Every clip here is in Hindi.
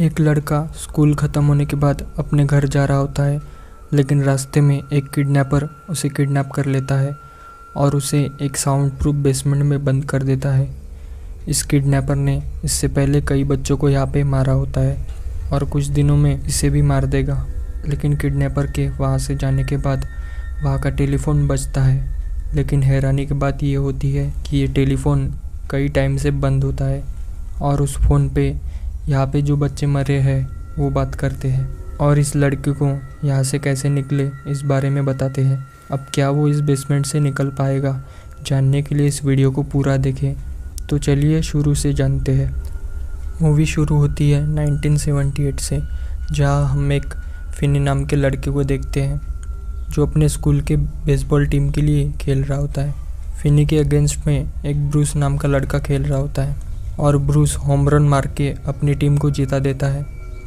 एक लड़का स्कूल ख़त्म होने के बाद अपने घर जा रहा होता है, लेकिन रास्ते में एक किडनैपर उसे किडनैप कर लेता है और उसे एक साउंड प्रूफ बेसमेंट में बंद कर देता है। इस किडनैपर ने इससे पहले कई बच्चों को यहाँ पे मारा होता है और कुछ दिनों में इसे भी मार देगा। लेकिन किडनैपर के वहाँ से जाने के बाद वहाँ का टेलीफोन बजता है, लेकिन हैरानी की बात ये होती है कि ये टेलीफोन कई टाइम से बंद होता है और उस फ़ोन पे यहाँ पे जो बच्चे मरे हैं वो बात करते हैं और इस लड़के को यहाँ से कैसे निकले इस बारे में बताते हैं। अब क्या वो इस बेसमेंट से निकल पाएगा, जानने के लिए इस वीडियो को पूरा देखें। तो चलिए शुरू से जानते हैं। मूवी शुरू होती है 1978 से, जहाँ हम एक फिनी नाम के लड़के को देखते हैं जो अपने स्कूल के बेसबॉल टीम के लिए खेल रहा होता है। फिनी के अगेंस्ट में एक ब्रूस नाम का लड़का खेल रहा होता है और ब्रूस होम रन मार के अपनी टीम को जिता देता है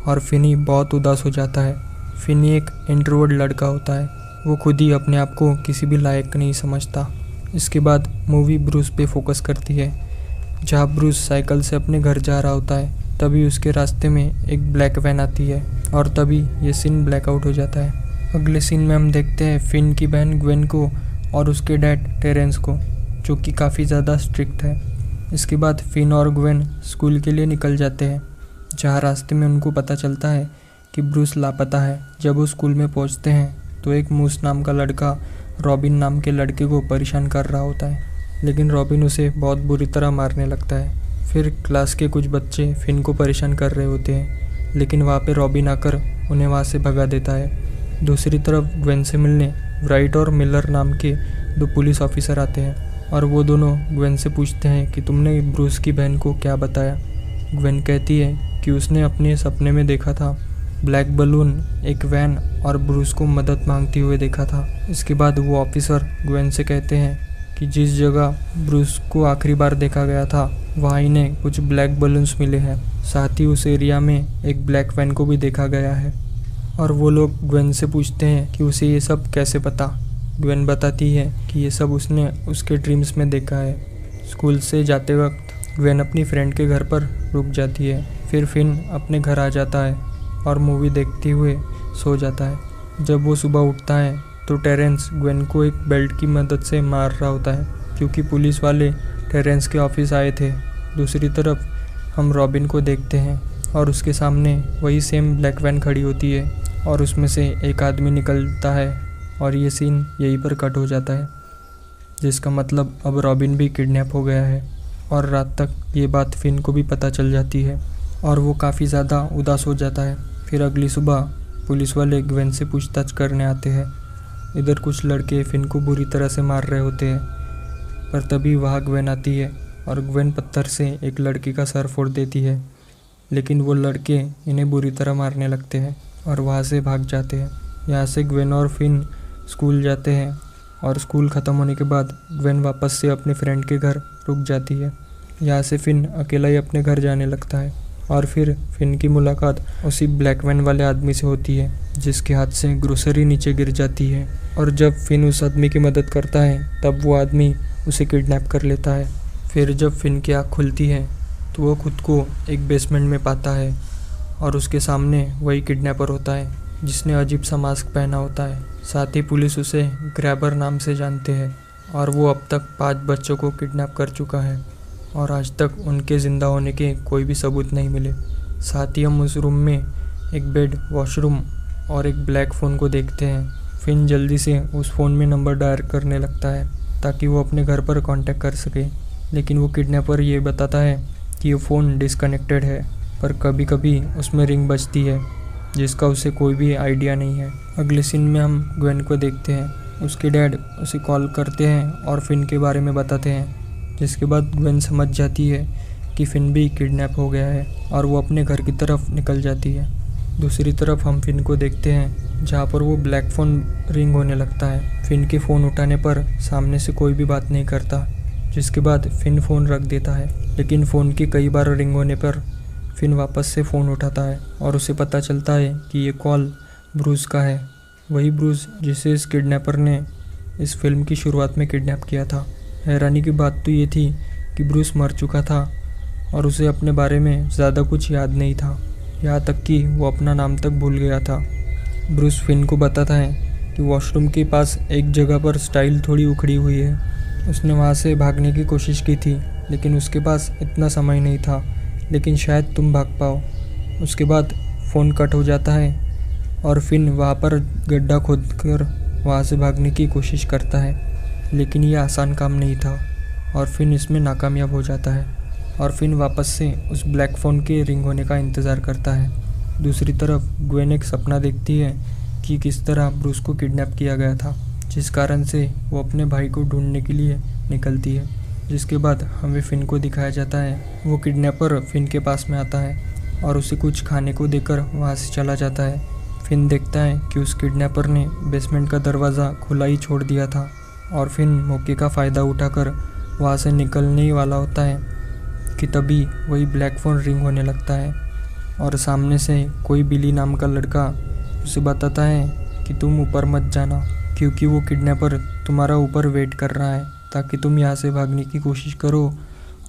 और फिनी बहुत उदास हो जाता है। फिनी एक इंट्रोवर्ट लड़का होता है, वो खुद ही अपने आप को किसी भी लायक नहीं समझता। इसके बाद मूवी ब्रूस पे फोकस करती है, जहाँ ब्रूस साइकिल से अपने घर जा रहा होता है। तभी उसके रास्ते में एक ब्लैक वैन आती है और तभी ये सीन ब्लैकआउट हो जाता है। अगले सीन में हम देखते हैं फिन की बहन ग्वेन को और उसके डैड टेरेंस को, जो कि काफ़ी ज़्यादा स्ट्रिक्ट है। इसके बाद फिन और ग्वेन स्कूल के लिए निकल जाते हैं, जहाँ रास्ते में उनको पता चलता है कि ब्रूस लापता है। जब वो स्कूल में पहुँचते हैं तो एक मूस नाम का लड़का रॉबिन नाम के लड़के को परेशान कर रहा होता है, लेकिन रॉबिन उसे बहुत बुरी तरह मारने लगता है। फिर क्लास के कुछ बच्चे फिन को परेशान कर रहे होते हैं, लेकिन वहाँ पे रॉबिन आकर उन्हें वहाँ से भगा देता है। दूसरी तरफ ग्वेन से मिलने राइट और मिलर नाम के दो पुलिस ऑफिसर आते हैं और वो दोनों ग्वेन से पूछते हैं कि तुमने ब्रूस की बहन को क्या बताया। ग्वेन कहती है कि उसने अपने सपने में देखा था ब्लैक बलून, एक वैन और ब्रूस को मदद मांगते हुए देखा था। इसके बाद वो ऑफिसर ग्वेन से कहते हैं कि जिस जगह ब्रूस को आखिरी बार देखा गया था वहाँ इन्हें कुछ ब्लैक बलून्स मिले हैं, साथ ही उस एरिया में एक ब्लैक वैन को भी देखा गया है। और वो लोग ग्वेन से पूछते हैं कि उसे ये सब कैसे पता। ग्वेन बताती है कि ये सब उसने उसके ड्रीम्स में देखा है। स्कूल से जाते वक्त ग्वेन अपनी फ्रेंड के घर पर रुक जाती है। फिर फिन अपने घर आ जाता है और मूवी देखते हुए सो जाता है। जब वो सुबह उठता है तो टेरेंस ग्वेन को एक बेल्ट की मदद से मार रहा होता है, क्योंकि पुलिस वाले टेरेंस के ऑफिस आए थे। दूसरी तरफ हम रॉबिन को देखते हैं और उसके सामने वही सेम ब्लैक वैन खड़ी होती है और उसमें से एक आदमी निकलता है और ये सीन यहीं पर कट हो जाता है, जिसका मतलब अब रॉबिन भी किडनैप हो गया है। और रात तक ये बात फिन को भी पता चल जाती है और वो काफ़ी ज़्यादा उदास हो जाता है। फिर अगली सुबह पुलिस वाले ग्वेन से पूछताछ करने आते हैं। इधर कुछ लड़के फिन को बुरी तरह से मार रहे होते हैं, पर तभी वहाँ ग्वेन आती है और ग्वेन पत्थर से एक लड़की का सर फोड़ देती है, लेकिन वो लड़के इन्हें बुरी तरह मारने लगते हैं और वहाँ से भाग जाते हैं। यहाँ से ग्वेन और फिन स्कूल जाते हैं और स्कूल ख़त्म होने के बाद ग्वेन वापस से अपने फ्रेंड के घर रुक जाती है। यहाँ से फिन अकेला ही अपने घर जाने लगता है और फिर फिन की मुलाकात उसी ब्लैक वैन वाले आदमी से होती है, जिसके हाथ से ग्रोसरी नीचे गिर जाती है। और जब फिन उस आदमी की मदद करता है तब वो आदमी उसे किडनैप कर लेता है। फिर जब फिन की आँख खुलती है तो वो खुद को एक बेसमेंट में पाता है और उसके सामने वही किडनैपर होता है जिसने अजीब सा मास्क पहना होता है। साथ ही पुलिस उसे ग्रैबर नाम से जानते हैं और वो अब तक 5 बच्चों को किडनैप कर चुका है और आज तक उनके ज़िंदा होने के कोई भी सबूत नहीं मिले। साथ ही हम उस रूम में एक बेड, वॉशरूम और एक ब्लैक फ़ोन को देखते हैं। फिन जल्दी से उस फ़ोन में नंबर डायल करने लगता है ताकि वो अपने घर पर कांटेक्ट कर सके, लेकिन वो किडनैपर ये बताता है कि ये फ़ोन डिसकनेक्टेड है, पर कभी कभी उसमें रिंग बजती है जिसका उसे कोई भी आइडिया नहीं है। अगले सीन में हम ग्वेन को देखते हैं। उसके डैड उसे कॉल करते हैं और फिन के बारे में बताते हैं, जिसके बाद ग्वेन समझ जाती है कि फिन भी किडनैप हो गया है और वो अपने घर की तरफ निकल जाती है। दूसरी तरफ हम फिन को देखते हैं, जहाँ पर वो ब्लैक फ़ोन रिंग होने लगता है। फिन के फ़ोन उठाने पर सामने से कोई भी बात नहीं करता, जिसके बाद फिन फ़ोन रख देता है। लेकिन फ़ोन की कई बार रिंग होने पर फिन वापस से फ़ोन उठाता है और उसे पता चलता है कि ये कॉल ब्रूस का है, वही ब्रूस जिसे इस किडनैपर ने इस फिल्म की शुरुआत में किडनैप किया था। हैरानी की बात तो ये थी कि ब्रूस मर चुका था और उसे अपने बारे में ज़्यादा कुछ याद नहीं था। यहाँ तक कि वो अपना नाम तक भूल गया था। ब्रूस फिन को बताता है कि वॉशरूम के पास एक जगह पर स्टाइल थोड़ी उखड़ी हुई है। उसने वहाँ से भागने की कोशिश की थी, लेकिन उसके पास इतना समय नहीं था, लेकिन शायद तुम भाग पाओ। उसके बाद फ़ोन कट हो जाता है और फिन वहाँ पर गड्ढा खोदकर वहाँ से भागने की कोशिश करता है, लेकिन ये आसान काम नहीं था और फिन इसमें नाकामयाब हो जाता है और फिन वापस से उस ब्लैक फ़ोन के रिंग होने का इंतज़ार करता है। दूसरी तरफ ग्वेन एक सपना देखती है कि किस तरह ब्रूस को किडनैप किया गया था, जिस कारण से वो अपने भाई को ढूंढने के लिए निकलती है। जिसके बाद हमें फिन को दिखाया जाता है। वो किडनैपर फिन के पास में आता है और उसे कुछ खाने को देकर वहाँ से चला जाता है। फिन देखता है कि उस किडनैपर ने बेसमेंट का दरवाज़ा खुला ही छोड़ दिया था और फिन मौके का फ़ायदा उठाकर वहाँ से निकलने ही वाला होता है कि तभी वही ब्लैक फ़ोन रिंग होने लगता है और सामने से कोई बिली नाम का लड़का उसे बताता है कि तुम ऊपर मत जाना, क्योंकि वो किडनैपर तुम्हारा ऊपर वेट कर रहा है ताकि तुम यहाँ से भागने की कोशिश करो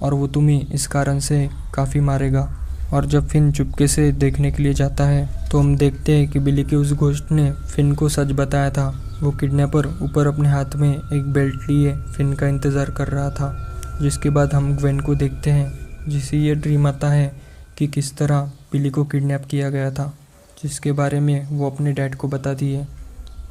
और वो तुम्हें इस कारण से काफ़ी मारेगा। और जब फिन चुपके से देखने के लिए जाता है तो हम देखते हैं कि बिली के उस घोस्ट ने फिन को सच बताया था। वो किडनैपर ऊपर अपने हाथ में एक बेल्ट लिए फिन का इंतज़ार कर रहा था। जिसके बाद हम ग्वेन को देखते हैं, जिसे ये ड्रीम आता है कि किस तरह बिली को किडनैप किया गया था, जिसके बारे में वो अपने डैड को बताती है।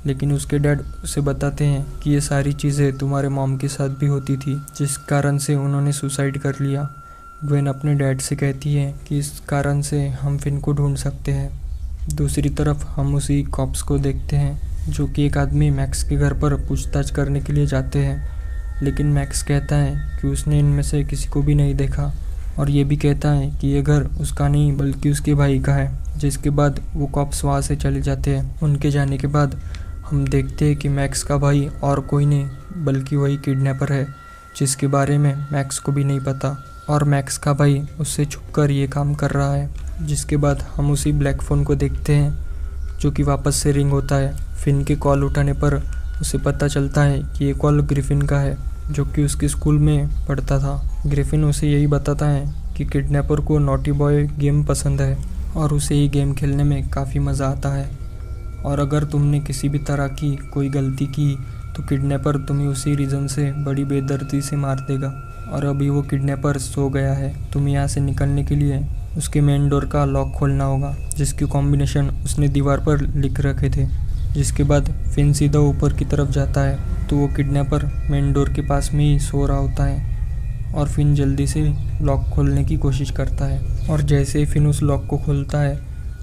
लेकिन उसके डैड उसे बताते हैं कि ये सारी चीज़ें तुम्हारे मॉम के साथ भी होती थी, जिस कारण से उन्होंने सुसाइड कर लिया। ग्वेन अपने डैड से कहती है कि इस कारण से हम फिन को ढूंढ सकते हैं। दूसरी तरफ हम उसी कॉप्स को देखते हैं, जो कि एक आदमी मैक्स के घर पर पूछताछ करने के लिए जाते हैं, लेकिन मैक्स कहता है कि उसने इनमें से किसी को भी नहीं देखा और ये भी कहता है कि ये घर उसका नहीं बल्कि उसके भाई का है। जिसके बाद वो कॉप्स वहाँ से चले जाते हैं। उनके जाने के बाद हम देखते हैं कि मैक्स का भाई और कोई नहीं बल्कि वही किडनैपर है, जिसके बारे में मैक्स को भी नहीं पता और मैक्स का भाई उससे छुपकर ये काम कर रहा है। जिसके बाद हम उसी ब्लैक फ़ोन को देखते हैं, जो कि वापस से रिंग होता है। फिन के कॉल उठाने पर उसे पता चलता है कि ये कॉल ग्रिफिन का है, जो कि उसके स्कूल में पढ़ता था। ग्रिफिन उसे यही बताता है कि किडनैपर को नॉटी बॉय गेम पसंद है और उसे ये गेम खेलने में काफ़ी मज़ा आता है, और अगर तुमने किसी भी तरह की कोई गलती की तो किडनैपर तुम्हें उसी रीज़न से बड़ी बेदर्दी से मार देगा। और अभी वो किडनैपर सो गया है। तुम्हें यहाँ से निकलने के लिए उसके मेन डोर का लॉक खोलना होगा, जिसकी कॉम्बिनेशन उसने दीवार पर लिख रखे थे। जिसके बाद फिन सीधा ऊपर की तरफ जाता है तो वो किडनैपर मेन डोर के पास में ही सो रहा होता है और फिन जल्दी से लॉक खोलने की कोशिश करता है। और जैसे ही फिन उस लॉक को खोलता है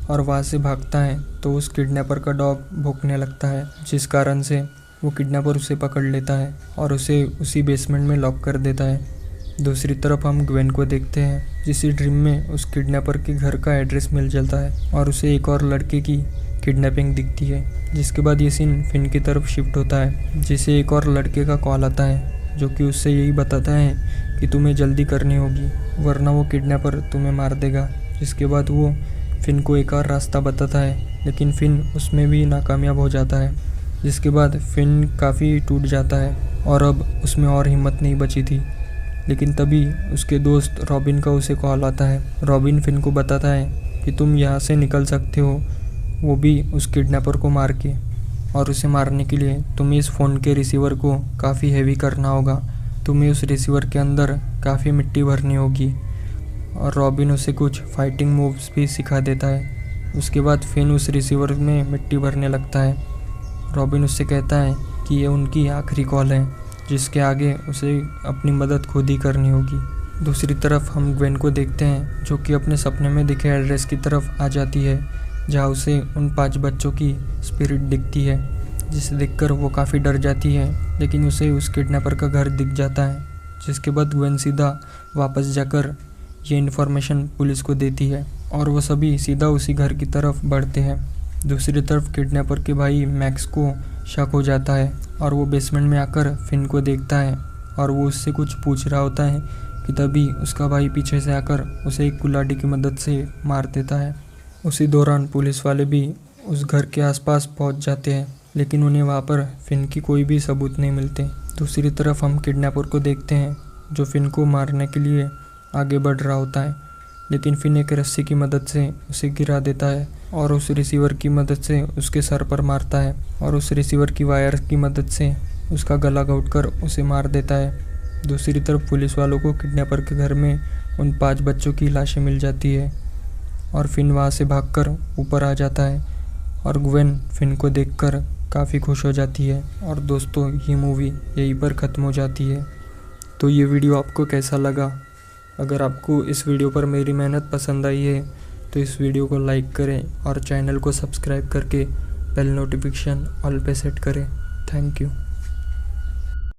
और वहाँ से भागता है तो उस किडनैपर का डॉग भौंकने लगता है, जिस कारण से वो किडनैपर उसे पकड़ लेता है और उसे उसी बेसमेंट में लॉक कर देता है। दूसरी तरफ हम ग्वेन को देखते हैं, जिसे ड्रीम में उस किडनैपर के घर का एड्रेस मिल जाता है और उसे एक और लड़के की किडनैपिंग दिखती है। जिसके बाद ये सीन फिन की तरफ शिफ्ट होता है, जिसे एक और लड़के का कॉल आता है, जो कि उससे यही बताता है कि तुम्हें जल्दी करनी होगी वरना वो किडनैपर तुम्हें मार देगा। जिसके बाद वो फिन को एक और रास्ता बताता है, लेकिन फिन उसमें भी नाकामयाब हो जाता है। जिसके बाद फिन काफ़ी टूट जाता है और अब उसमें और हिम्मत नहीं बची थी। लेकिन तभी उसके दोस्त रॉबिन का उसे कॉल आता है। रॉबिन फिन को बताता है कि तुम यहाँ से निकल सकते हो, वो भी उस किडनैपर को मार के, और उसे मारने के लिए तुम्हें इस फ़ोन के रिसीवर को काफ़ी हैवी करना होगा। तुम्हें उस रिसीवर के अंदर काफ़ी मिट्टी भरनी होगी, और रॉबिन उसे कुछ फाइटिंग मूव्स भी सिखा देता है। उसके बाद फिन उस रिसीवर में मिट्टी भरने लगता है। रॉबिन उससे कहता है कि ये उनकी आखिरी कॉल है, जिसके आगे उसे अपनी मदद खुद ही करनी होगी। दूसरी तरफ हम ग्वेन को देखते हैं, जो कि अपने सपने में दिखे एड्रेस की तरफ आ जाती है, जहाँ उसे उन 5 बच्चों की स्पिरिट दिखती है, जिसे देखकर वो काफ़ी डर जाती है। लेकिन उसे उस किडनैपर का घर दिख जाता है। जिसके बाद ग्वेन सीधा वापस जाकर ये इन्फॉर्मेशन पुलिस को देती है और वो सभी सीधा उसी घर की तरफ बढ़ते हैं। दूसरी तरफ किडनैपर के भाई मैक्स को शक हो जाता है और वो बेसमेंट में आकर फिन को देखता है और वो उससे कुछ पूछ रहा होता है कि तभी उसका भाई पीछे से आकर उसे एक कुल्हाड़ी की मदद से मार देता है। उसी दौरान पुलिस वाले भी उस घर के आसपास पहुंच जाते हैं, लेकिन उन्हें वहां पर फिन की कोई भी सबूत नहीं मिलते। दूसरी तरफ हम किडनैपर को देखते हैं, जो फिन को मारने के लिए आगे बढ़ रहा होता है। लेकिन फिन एक रस्सी की मदद से उसे गिरा देता है और उस रिसीवर की मदद से उसके सर पर मारता है और उस रिसीवर की वायर की मदद से उसका गला घोंटकर उसे मार देता है। दूसरी तरफ पुलिस वालों को किडनैपर के घर में उन 5 बच्चों की लाशें मिल जाती है और फिन वहाँ से भागकर ऊपर आ जाता है और ग्वेन फिन को देखकर काफ़ी खुश हो जाती है। और दोस्तों, ये मूवी यहीं पर ख़त्म हो जाती है। तो ये वीडियो आपको कैसा लगा? अगर आपको इस वीडियो पर मेरी मेहनत पसंद आई है तो इस वीडियो को लाइक करें और चैनल को सब्सक्राइब करके बेल नोटिफिकेशन ऑल पे सेट करें। Thank you.